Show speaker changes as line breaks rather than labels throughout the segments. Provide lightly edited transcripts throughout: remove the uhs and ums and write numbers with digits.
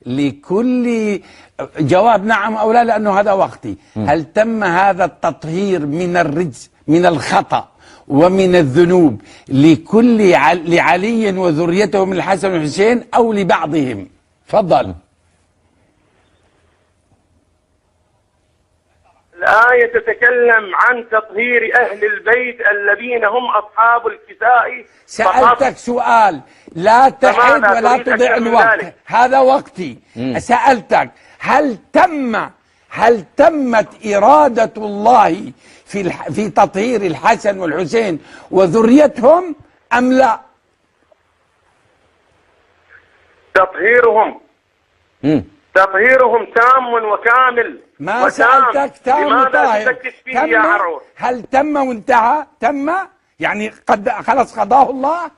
لكل جواب نعم أو لا، لأنه هذا وقتي. هل تم هذا التطهير من الرجس من الخطأ ومن الذنوب لعلي وذريته من الحسن والحسين أو لبعضهم؟ تفضل.
الآية تتكلم عن تطهير أهل البيت الذين هم أصحاب الكساء.
سألتك سؤال، لا تحد ولا تضيع الوقت، هذا وقتي. سألتك هل تمت إرادة الله في تطهير الحسن والحسين وذريتهم أم لا؟
تطهيرهم تام وكامل.
ما سألتك تام وطاهر، هل تم وانتهى؟ تم يعني خلص قضاه الله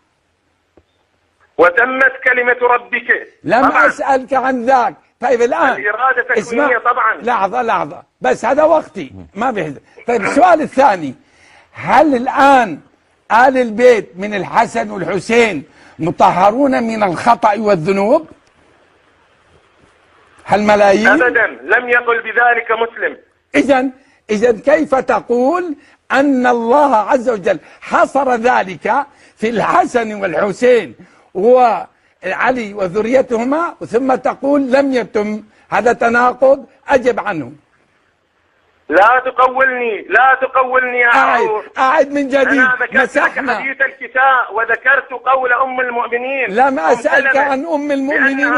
وتمت كلمة ربك.
لم أسألك عن ذاك. طيب الآن
الإرادة تكوينية طبعا.
لحظة بس هذا وقتي ما بيحدث. طيب السؤال الثاني، هل الآن آل البيت من الحسن والحسين مطهرون من الخطأ والذنوب؟ هل ملايين؟
أبدا لم يقل بذلك مسلم.
إذا كيف تقول أن الله عز وجل حصر ذلك في الحسن والحسين وعلي وذريتهما ثم تقول لم يتم؟ هذا تناقض، أجب عنه.
لا تقولني يا
أعد من جديد.
أنا ذكرت لك حديث الكساء وذكرت قول أم المؤمنين.
لم أسألك عن أم المؤمنين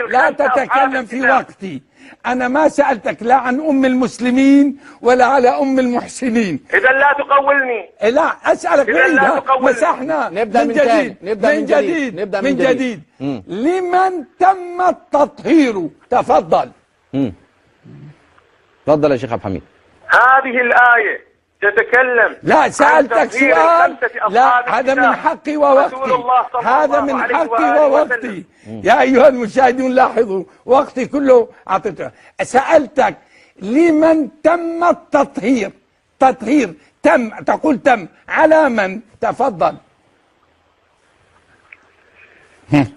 لا تتكلم في وقتي. أنا ما سألتك لا عن أم المسلمين ولا على أم المحسنين.
إذا لا تقولني.
لا أسألك بعيد. مسحنا.
نبدأ من جديد.
لمن تم التطهير؟ تفضل.
تفضل يا شيخ عبد الحميد.
هذه الآية تتكلم.
لا سألتك سؤال. لا هذا من حقي ووقتي. هذا من حقي ووقتي. يا أيها المشاهدون لاحظوا وقتي كله أعطيته. سألتك لمن تم التطهير؟ تطهير تم، تقول تم على من؟ تفضل.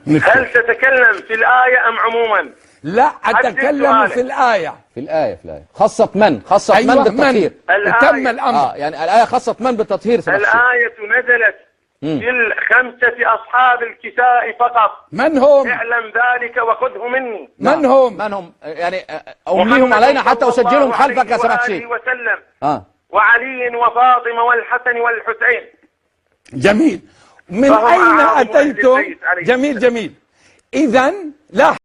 هل تتكلم في الآية أم عموما؟
لا أتكلم في الآية.
في الآية خصت من بالتطهير.
تم الأمر.
يعني الآية خصت من بالتطهير.
الآية نزلت في الخمسة أصحاب الكساء فقط.
من هم؟
اعلم ذلك وخذه مني.
من هم؟
يعني أمليهم علينا حتى أسجلهم خلفك يا سماحة الشيخ.
وسلم. وعلي وفاطمة والحسن والحسين.
جميل. من أين أتيتم؟ جميل. إذن لا